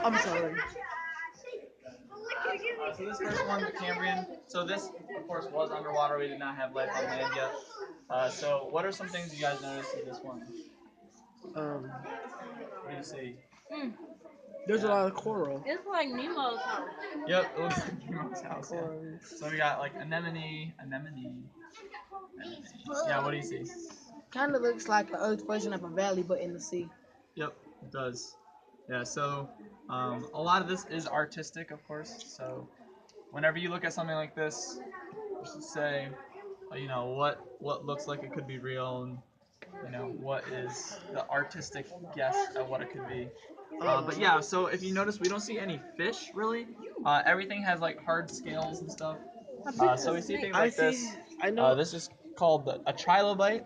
I'm sorry. So this first one, the Cambrian. So this, of course, was underwater. We did not have life on land yet. So what are some things you guys noticed in this one? Um, What do you see? there's a lot of coral. It's like Nemo's house. Yep, it looks like Nemo's house. Yeah. Corals. So we got like anemone. Yeah, what do you see? Kind of looks like an Earth version of a valley, but in the sea. Yep, it does. Yeah, so a lot of this is artistic, of course. So whenever you look at something like this, you should say, what looks like it could be real, and what is the artistic guess at what it could be. But yeah, so if you notice, we don't see any fish really. Everything has like hard scales and stuff. So we see things like this. I know. This is called a trilobite.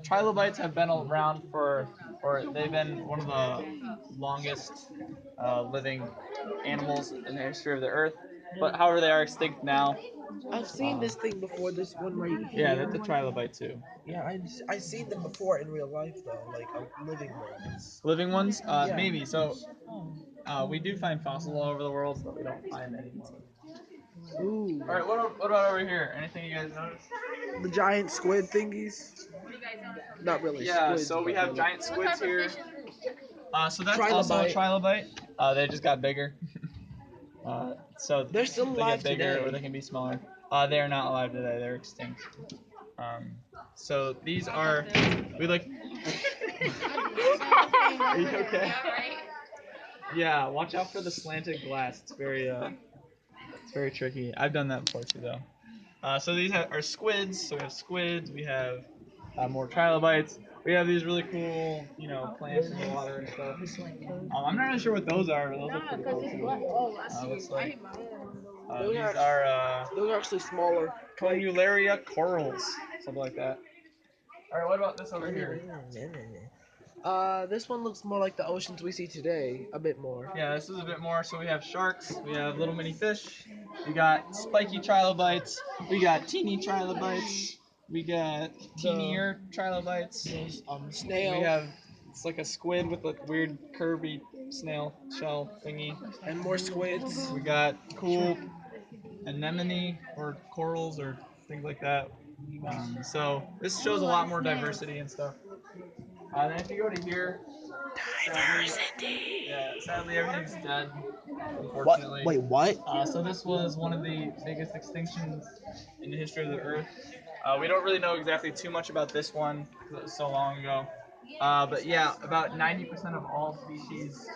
Trilobites have been around or they've been one of the longest living animals in the history of the Earth. But however, they are extinct now. I've seen this thing before. This one right Yeah, here. that's a trilobite too. Yeah, I seen them before in real life though, like living ones. Living ones, Yeah. maybe. So we do find fossils all over the world, but we don't find any more. Ooh. All right, what about over here? Anything you guys notice? The giant squid thingies. Not really. Yeah, squids, so we but have really. giant squids here. So that's also a trilobite. They just got bigger. So They're still they alive get bigger today. or they can be smaller. They are not alive today. They're extinct. So these are we like. Are you okay? Yeah, watch out for the slanted glass. It's very tricky. I've done that before too, though. So these are squids. So we have squids. We have more trilobites. We have these really cool, plants in the water and stuff. I'm not really sure what those are. But those are pretty cool too. Looks like Those are actually smaller. Conularia corals, something like that. All right, what about this over here? This one looks more like the oceans we see today, a bit more. Yeah, this is a bit more. So we have sharks, we have little mini fish, we got spiky trilobites, we got teeny trilobites, we got teenier trilobites. Snail. We have it's like a squid with a weird curvy snail shell thingy. And more squids. We got cool anemone or corals or things like that. So this shows a lot more diversity and stuff. Then if you go to here, sadly everything's dead, unfortunately. Wait, what? So this was one of the biggest extinctions in the history of the Earth. We don't really know exactly too much about this one because it was so long ago. But yeah, about 90% of all species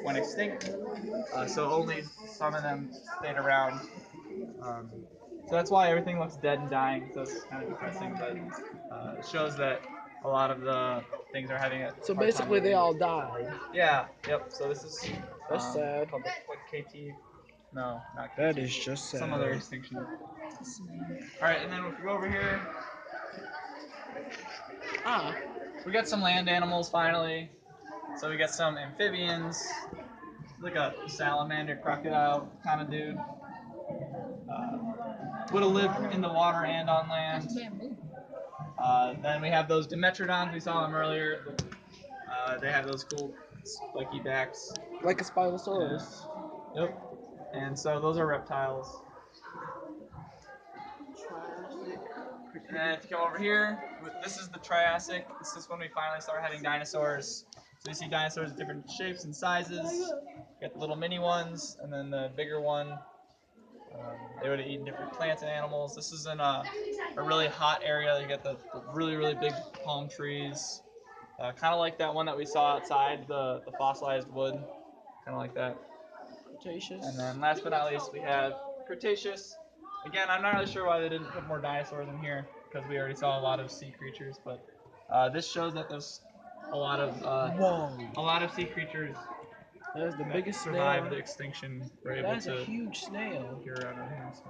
went extinct. So only some of them stayed around. So that's why everything looks dead and dying. So it's kind of depressing, but it shows that a lot of the things are having a So hard time basically, they living. all died. Yeah. Yep. So this is That's sad. called the what, KT. No, not KT. That is just sad. Some other extinction. All right, and then if we go over here, we got some land animals finally. So we got some amphibians, like a salamander, crocodile kind of dude. Would have lived in the water and on land. Then we have those Dimetrodons. We saw them earlier. They have those cool spiky backs. Like a Spinosaurus. Yep. And so those are reptiles. And then if you come over here, this is the Triassic. This is when we finally start having dinosaurs. So you see dinosaurs of different shapes and sizes. You got the little mini ones, and then the bigger one. They would have eaten different plants and animals. This is in a really hot area. You got the really, really big palm trees. Kind of like that one that we saw outside, the fossilized wood. Kind of like that. Cretaceous. And then last but not least, we have Cretaceous. Again, I'm not really sure why they didn't put more dinosaurs in here, because we already saw a lot of sea creatures. But this shows that there's a lot of sea creatures That is the biggest survived snail. the extinction. Were able That is to a huge snail. appear around our hands.